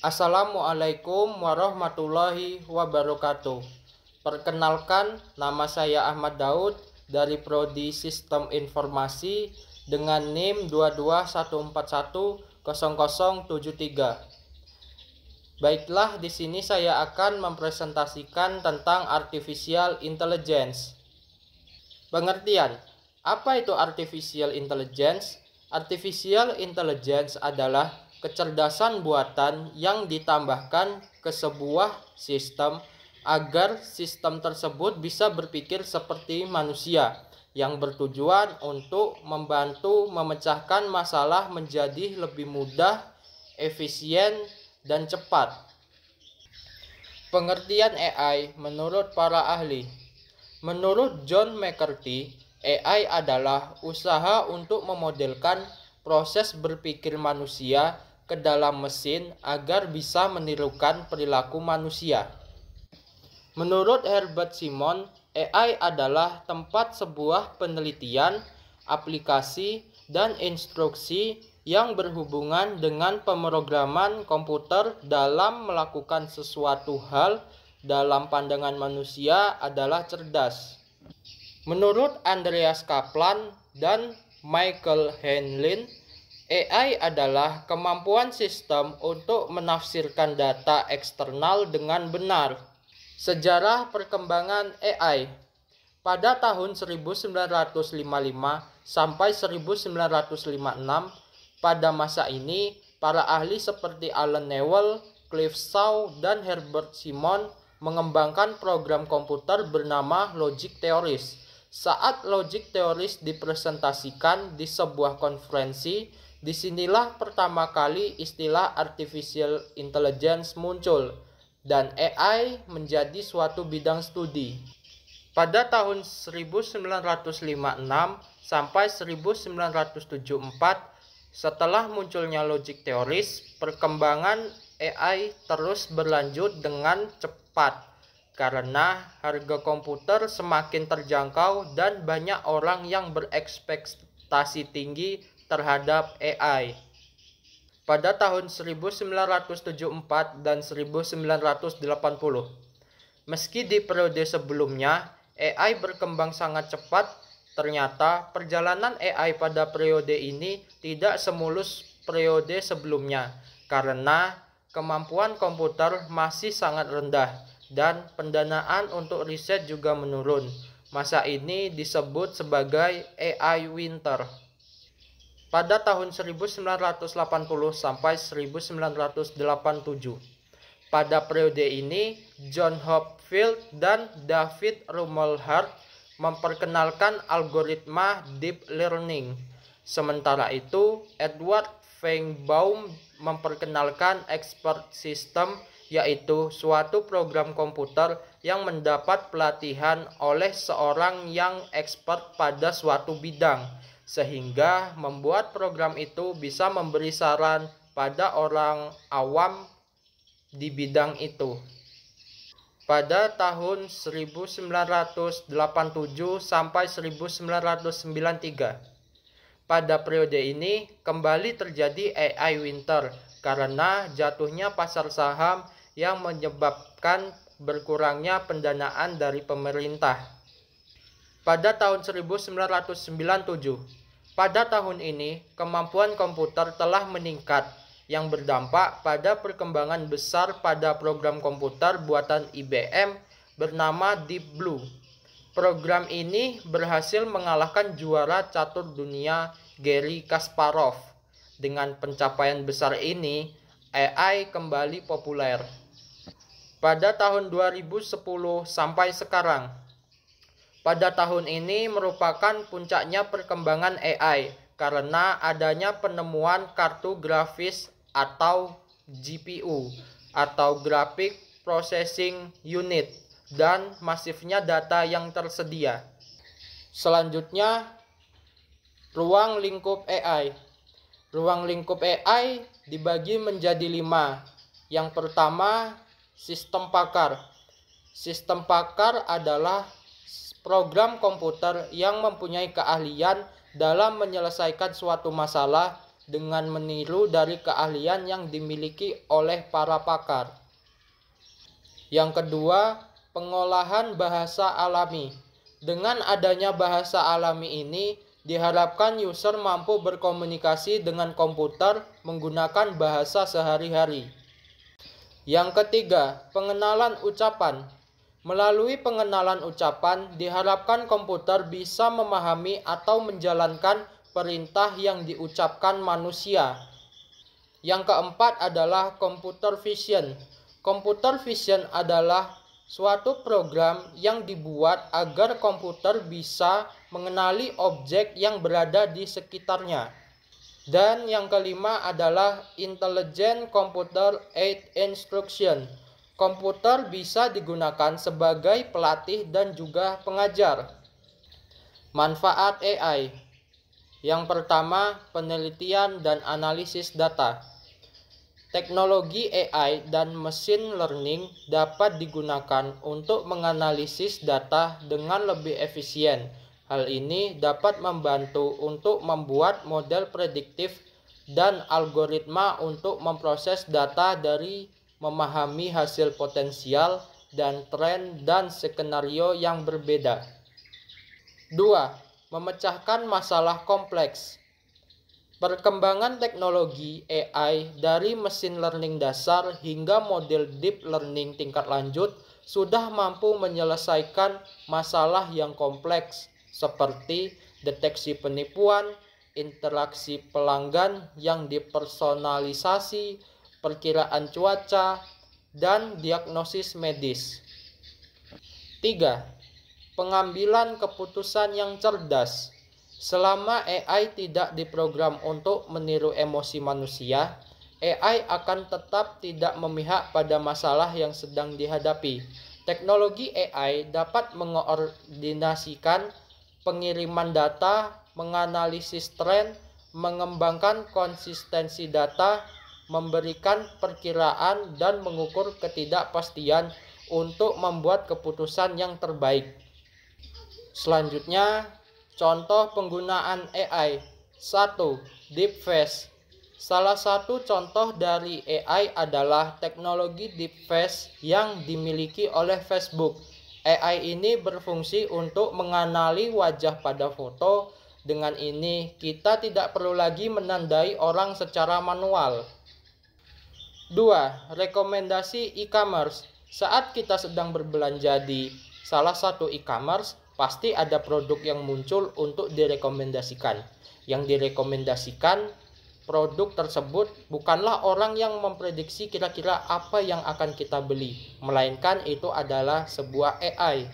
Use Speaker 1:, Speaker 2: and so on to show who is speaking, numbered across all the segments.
Speaker 1: Assalamualaikum warahmatullahi wabarakatuh. Perkenalkan, nama saya Ahmad Daud dari Prodi Sistem Informasi dengan NIM 221410073. Baiklah, di sini saya akan mempresentasikan tentang artificial intelligence. Pengertian, apa itu artificial intelligence? Artificial intelligence adalah kecerdasan buatan yang ditambahkan ke sebuah sistem agar sistem tersebut bisa berpikir seperti manusia yang bertujuan untuk membantu memecahkan masalah menjadi lebih mudah, efisien, dan cepat. Pengertian AI menurut para ahli. Menurut John McCarthy, AI adalah usaha untuk memodelkan proses berpikir manusia ke dalam mesin agar bisa menirukan perilaku manusia. Menurut Herbert Simon, AI adalah tempat sebuah penelitian, aplikasi, dan instruksi yang berhubungan dengan pemrograman komputer dalam melakukan sesuatu hal dalam pandangan manusia adalah cerdas. Menurut Andreas Kaplan dan Michael Henlin, AI adalah kemampuan sistem untuk menafsirkan data eksternal dengan benar. Sejarah perkembangan AI. Pada tahun 1955 sampai 1956, pada masa ini, para ahli seperti Alan Newell, Cliff Shaw, dan Herbert Simon mengembangkan program komputer bernama Logic Theories. Saat Logic Theories dipresentasikan di sebuah konferensi, disinilah pertama kali istilah Artificial Intelligence muncul, dan AI menjadi suatu bidang studi. Pada tahun 1956 sampai 1974, setelah munculnya Logic Theories, perkembangan AI terus berlanjut dengan cepat karena harga komputer semakin terjangkau dan banyak orang yang berekspektasi tinggi terhadap AI. Pada tahun 1974 dan 1980, meski di periode sebelumnya AI berkembang sangat cepat, ternyata perjalanan AI pada periode ini tidak semulus periode sebelumnya karena kemampuan komputer masih sangat rendah dan pendanaan untuk riset juga menurun. Masa ini disebut sebagai AI Winter. Pada tahun 1980 sampai 1987. Pada periode ini, John Hopfield dan David Rumelhart memperkenalkan algoritma deep learning. Sementara itu, Edward Feinbaum memperkenalkan expert system, yaitu suatu program komputer yang mendapat pelatihan oleh seorang yang expert pada suatu bidang, sehingga membuat program itu bisa memberi saran pada orang awam di bidang itu. Pada tahun 1987 sampai 1993. Pada periode ini kembali terjadi AI Winter karena jatuhnya pasar saham yang menyebabkan berkurangnya pendanaan dari pemerintah. Pada tahun 1997, pada tahun ini kemampuan komputer telah meningkat yang berdampak pada perkembangan besar pada program komputer buatan IBM bernama Deep Blue. Program ini berhasil mengalahkan juara catur dunia Garry Kasparov. Dengan pencapaian besar ini, AI kembali populer. Pada tahun 2010 sampai sekarang. Pada tahun ini merupakan puncaknya perkembangan AI karena adanya penemuan kartu grafis atau GPU atau Graphic Processing Unit dan masifnya data yang tersedia. Selanjutnya, ruang lingkup AI. Ruang lingkup AI dibagi menjadi 5. Yang pertama, sistem pakar. Sistem pakar adalah program komputer yang mempunyai keahlian dalam menyelesaikan suatu masalah dengan meniru dari keahlian yang dimiliki oleh para pakar. Yang kedua, pengolahan bahasa alami. Dengan adanya bahasa alami ini, diharapkan user mampu berkomunikasi dengan komputer menggunakan bahasa sehari-hari. Yang ketiga, pengenalan ucapan. Melalui pengenalan ucapan, diharapkan komputer bisa memahami atau menjalankan perintah yang diucapkan manusia. Yang keempat adalah computer vision. Computer vision adalah suatu program yang dibuat agar komputer bisa mengenali objek yang berada di sekitarnya. Dan yang kelima adalah Intelligent Computer Aid Instruction. Komputer bisa digunakan sebagai pelatih dan juga pengajar. Manfaat AI. Yang pertama, penelitian dan analisis data. Teknologi AI dan machine learning dapat digunakan untuk menganalisis data dengan lebih efisien. Hal ini dapat membantu untuk membuat model prediktif dan algoritma untuk memproses data dari memahami hasil potensial dan tren dan skenario yang berbeda. 2. Memecahkan masalah kompleks. Perkembangan teknologi AI dari mesin learning dasar hingga model deep learning tingkat lanjut sudah mampu menyelesaikan masalah yang kompleks seperti deteksi penipuan, interaksi pelanggan yang dipersonalisasi, perkiraan cuaca, dan diagnosis medis. 3. Pengambilan keputusan yang cerdas. Selama AI tidak diprogram untuk meniru emosi manusia, AI akan tetap tidak memihak pada masalah yang sedang dihadapi. Teknologi AI dapat mengkoordinasikan pengiriman data, menganalisis tren, mengembangkan konsistensi data, memberikan perkiraan, dan mengukur ketidakpastian untuk membuat keputusan yang terbaik. Selanjutnya, contoh penggunaan AI. 1. Deepfake. Salah satu contoh dari AI adalah teknologi deepfake yang dimiliki oleh Facebook. AI ini berfungsi untuk mengenali wajah pada foto. Dengan ini, kita tidak perlu lagi menandai orang secara manual. 2. Rekomendasi e-commerce. Saat kita sedang berbelanja di salah satu e-commerce, pasti ada produk yang muncul untuk direkomendasikan. Yang direkomendasikan produk tersebut bukanlah orang yang memprediksi kira-kira apa yang akan kita beli, melainkan itu adalah sebuah AI.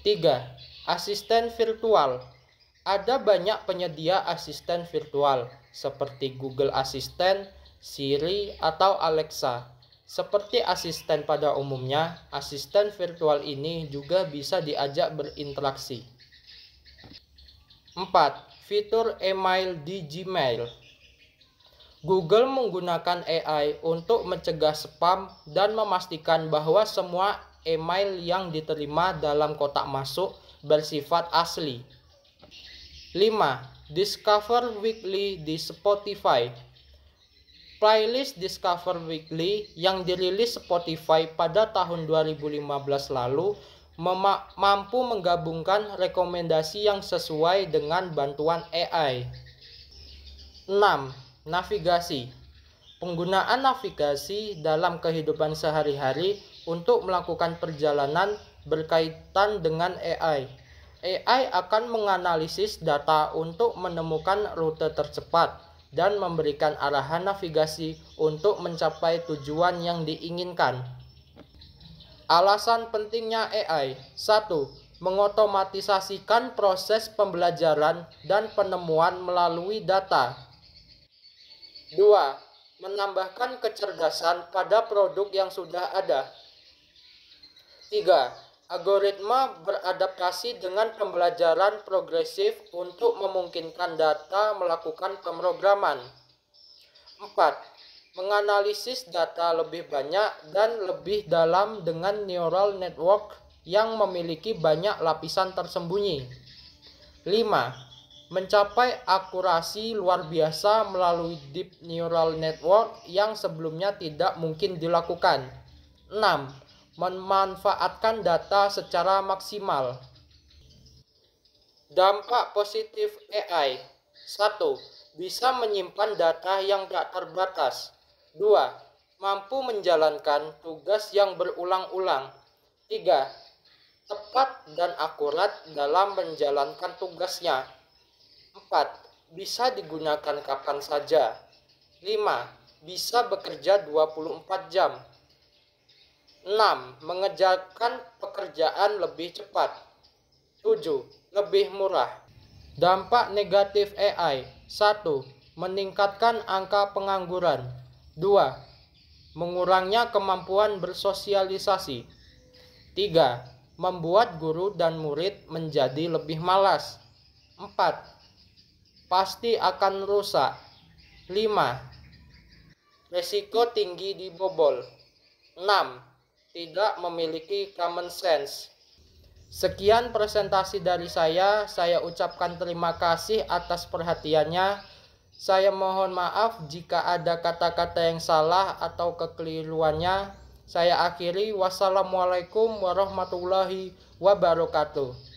Speaker 1: 3. Asisten virtual. Ada banyak penyedia asisten virtual seperti Google Assistant, Siri, atau Alexa. Seperti asisten pada umumnya, asisten virtual ini juga bisa diajak berinteraksi. 4. Fitur email di Gmail. Google menggunakan AI untuk mencegah spam dan memastikan bahwa semua email yang diterima dalam kotak masuk bersifat asli. 5. Discover Weekly di Spotify. Playlist Discover Weekly yang dirilis Spotify pada tahun 2015 lalu mampu menggabungkan rekomendasi yang sesuai dengan bantuan AI. 6. Navigasi. Penggunaan navigasi dalam kehidupan sehari-hari untuk melakukan perjalanan berkaitan dengan AI. AI akan menganalisis data untuk menemukan rute tercepat dan memberikan arahan navigasi untuk mencapai tujuan yang diinginkan. Alasan pentingnya AI. 1. Mengotomatisasikan proses pembelajaran dan penemuan melalui data. 2. Menambahkan kecerdasan pada produk yang sudah ada. 3. Algoritma beradaptasi dengan pembelajaran progresif untuk memungkinkan data melakukan pemrograman. 4. Menganalisis data lebih banyak dan lebih dalam dengan neural network yang memiliki banyak lapisan tersembunyi. 5. mencapai akurasi luar biasa melalui deep neural network yang sebelumnya tidak mungkin dilakukan. 6. Memanfaatkan data secara maksimal. Dampak positif AI. 1. Bisa menyimpan data yang tak terbatas. 2. Mampu menjalankan tugas yang berulang-ulang. 3. Tepat dan akurat dalam menjalankan tugasnya. 4. Bisa digunakan kapan saja. 5. Bisa bekerja 24 jam. 6. Mengerjakan pekerjaan lebih cepat. 7. Lebih murah. Dampak negatif AI. 1. Meningkatkan angka pengangguran. 2. Mengurangnya kemampuan bersosialisasi. 3. Membuat guru dan murid menjadi lebih malas. 4. Pasti akan rusak. 5. Resiko tinggi dibobol. 6. Tidak memiliki common sense. Sekian presentasi dari saya ucapkan terima kasih atas perhatiannya. Saya mohon maaf jika ada kata-kata yang salah atau kekeliruannya. Saya akhiri, wassalamualaikum warahmatullahi wabarakatuh.